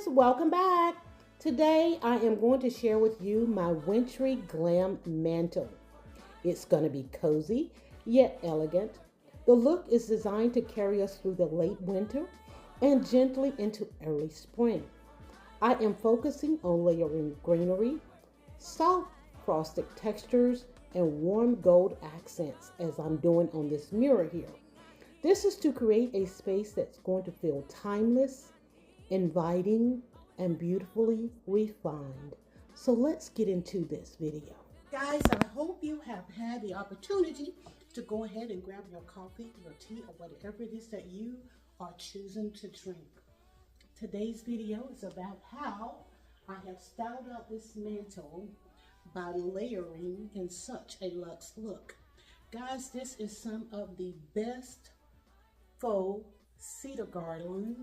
welcome back. Today I am going to share with you my wintry glam mantle. It's going to be cozy yet elegant. The look is designed to carry us through the late winter and gently into early spring. I am focusing on layering greenery, soft frosted textures, and warm gold accents as I'm doing on this mirror here. This is to create a space that's going to feel timeless, inviting, and beautifully refined. So let's get into this video. Guys, I hope you have had the opportunity to go ahead and grab your coffee, your tea, or whatever it is that you are choosing to drink. Today's video is about how I have styled out this mantle by layering in such a luxe look. Guys, this is some of the best faux cedar garland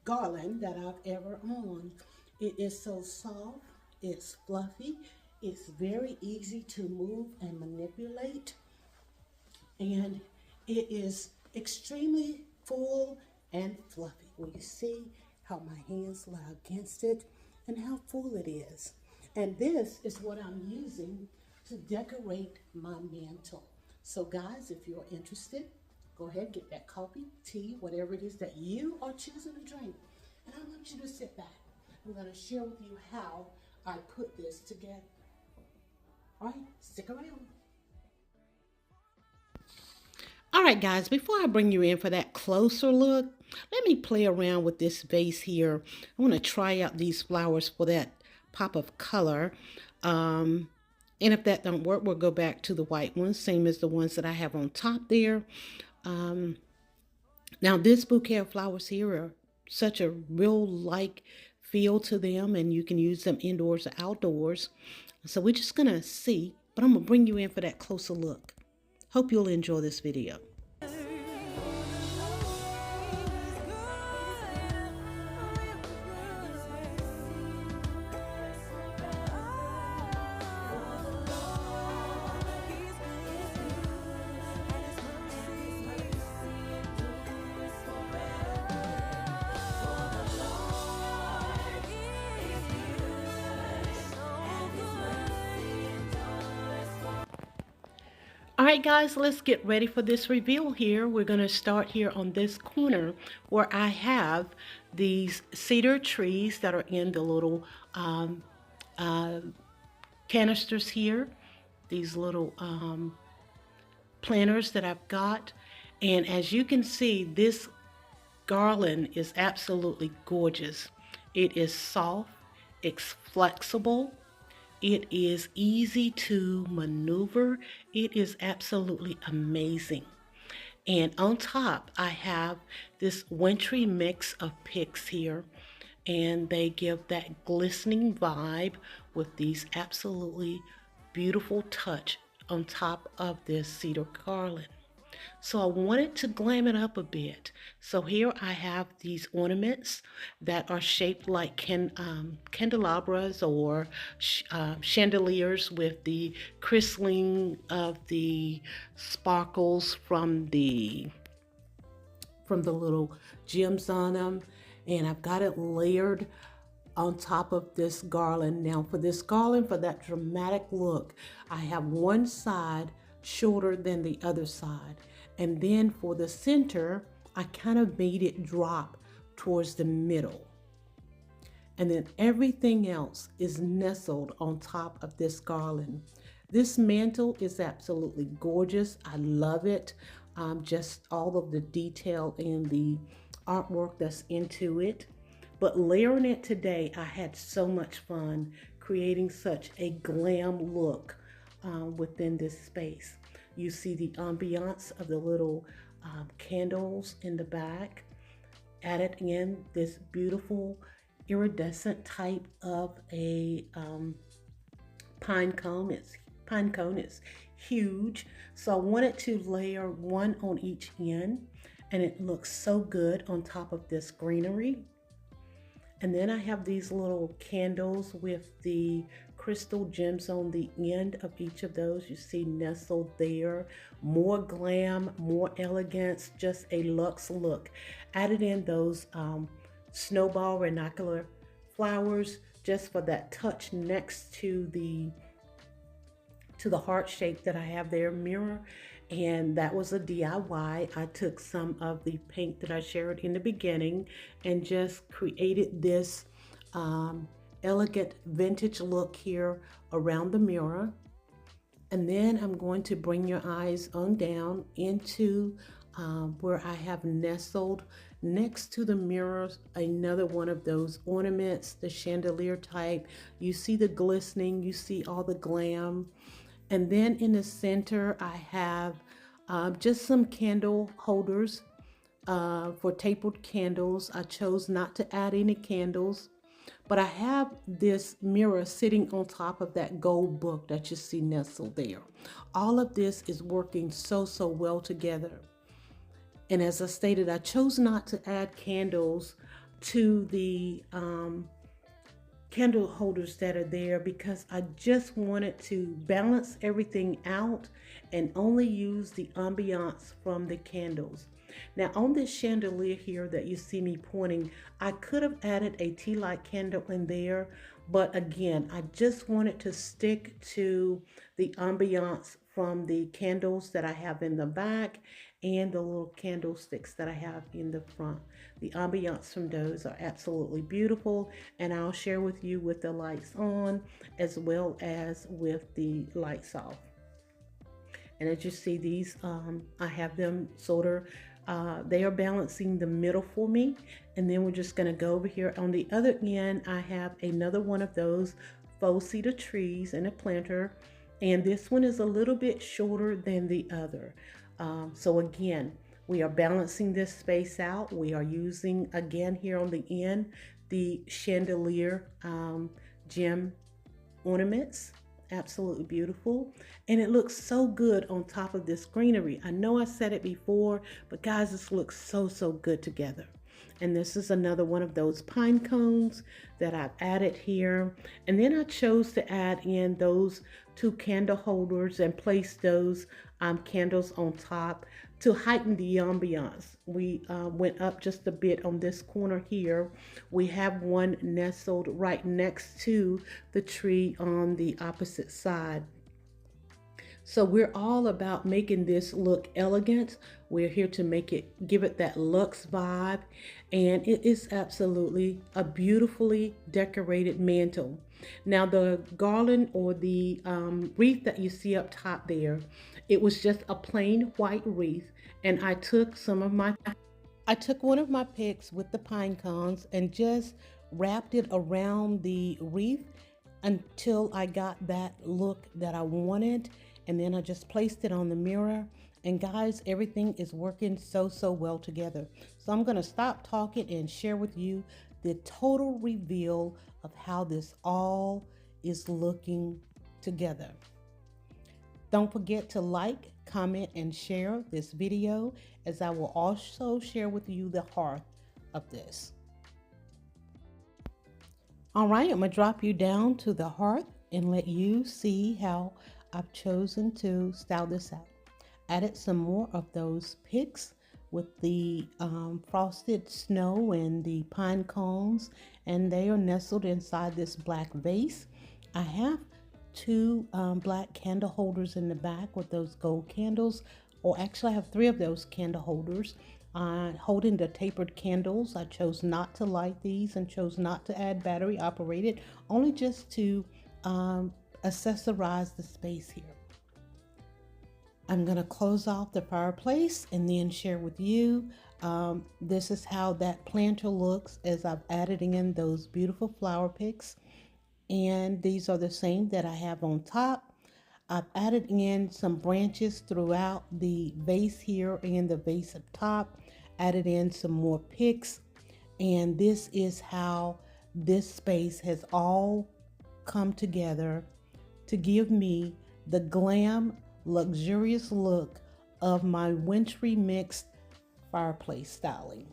that I've ever owned. It is so soft, it's fluffy, it's very easy to move and manipulate, and it is extremely full and fluffy. Will you see how my hands lie against it and how full it is? And this is what I'm using to decorate my mantle. So guys, if you're interested, go ahead, get that coffee, tea, whatever it is that you are choosing to drink. And I want you to sit back. I'm going to share with you how I put this together. All right, stick around. All right, guys, before I bring you in for that closer look, let me play around with this vase here. I want to try out these flowers for that pop of color. And if that don't work, we'll go back to the white ones, same as the ones that I have on top there. Now this bouquet of flowers here are such a real like feel to them, and you can use them indoors or outdoors. So we're just gonna see, but I'm gonna bring you in for that closer look. Hope you'll enjoy this video. All right, guys, let's get ready for this reveal here. We're going to start here on this corner where I have these cedar trees that are in the little canisters here, these little planters that I've got. And as you can see, this garland is absolutely gorgeous. It is soft, it's flexible, it is easy to maneuver. It is absolutely amazing. And on top, I have this wintry mix of picks here, and they give that glistening vibe with these absolutely beautiful touch on top of this cedar garland. So I wanted to glam it up a bit. So here I have these ornaments that are shaped like candelabras or chandeliers with the crystalline of the sparkles from the little gems on them. And I've got it layered on top of this garland. Now for this garland, for that dramatic look, I have one side shorter than the other side. And then for the center, I kind of made it drop towards the middle. And then everything else is nestled on top of this garland. This mantle is absolutely gorgeous. I love it. Just all of the detail and the artwork that's into it. But layering it today, I had so much fun creating such a glam look within this space. You see the ambiance of the little candles in the back. Added in this beautiful iridescent type of a pine cone. Pine cone is huge. So I wanted to layer one on each end, and it looks so good on top of this greenery. And then I have these little candles with the crystal gems on the end of each of those. You see nestled there. More glam, more elegance, just a luxe look. Added in those snowball renocular flowers just for that touch next to the heart shape that I have there mirror. And that was a DIY. I took some of the paint that I shared in the beginning and just created this um, elegant vintage look here around the mirror. And then I'm going to bring your eyes on down into where I have nestled next to the mirrors another one of those ornaments, the chandelier type. You see the glistening, you see all the glam. And then in the center, I have just some candle holders for tapered candles. I chose not to add any candles, but I have this mirror sitting on top of that gold book that you see nestled there. All of this is working so, so well together. And as I stated, I chose not to add candles to the candle holders that are there because I just wanted to balance everything out and only use the ambiance from the candles. Now on this chandelier here that you see me pointing, I could have added a tea light candle in there, but again, I just wanted to stick to the ambiance from the candles that I have in the back and the little candlesticks that I have in the front. The ambiance from those are absolutely beautiful, and I'll share with you with the lights on as well as with the lights off. And as you see, these I have them sort of they are balancing the middle for me. And then we're just going to go over here on the other end. I have another one of those faux cedar trees and a planter, and this one is a little bit shorter than the other. So again, we are balancing this space out. We are using, again, here on the end, the chandelier gem ornaments. Absolutely beautiful. And it looks so good on top of this greenery. I know I said it before, but guys, this looks so, so good together. And this is another one of those pine cones that I've added here. And then I chose to add in those two candle holders and place those candles on top to heighten the ambiance. We went up just a bit on this corner here. We have one nestled right next to the tree on the opposite side. So we're all about making this look elegant. We're here to make it, give it that luxe vibe. And it is absolutely a beautifully decorated mantle. Now the garland or the wreath that you see up top there, it was just a plain white wreath. And I took one of my picks with the pine cones and just wrapped it around the wreath until I got that look that I wanted. And then I just placed it on the mirror. And guys, everything is working so, so well together. So I'm going to stop talking and share with you the total reveal of how this all is looking together. Don't forget to like, comment, and share this video, as I will also share with you the heart of this. All right, I'm going to drop you down to the hearth and let you see how I've chosen to style this out. Added some more of those picks with the frosted snow and the pine cones, and they are nestled inside this black vase. I have two black candle holders in the back with those gold candles, or actually I have three of those candle holders holding the tapered candles. I chose not to light these and chose not to add battery operated, only just to accessorize the space here. I'm going to close off the fireplace and then share with you. This is how that planter looks as I've added in those beautiful flower picks. And these are the same that I have on top. I've added in some branches throughout the vase here and the vase up top. Added in some more picks. And this is how this space has all come together to give me the glam, luxurious look of my wintry mixed fireplace styling.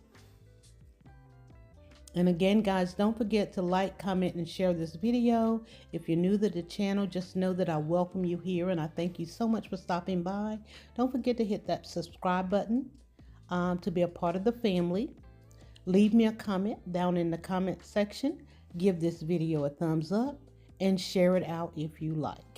And again, guys, don't forget to like, comment, and share this video. If you're new to the channel, just know that I welcome you here and I thank you so much for stopping by. Don't forget to hit that subscribe button to be a part of the family. Leave me a comment down in the comment section. Give this video a thumbs up and share it out if you like.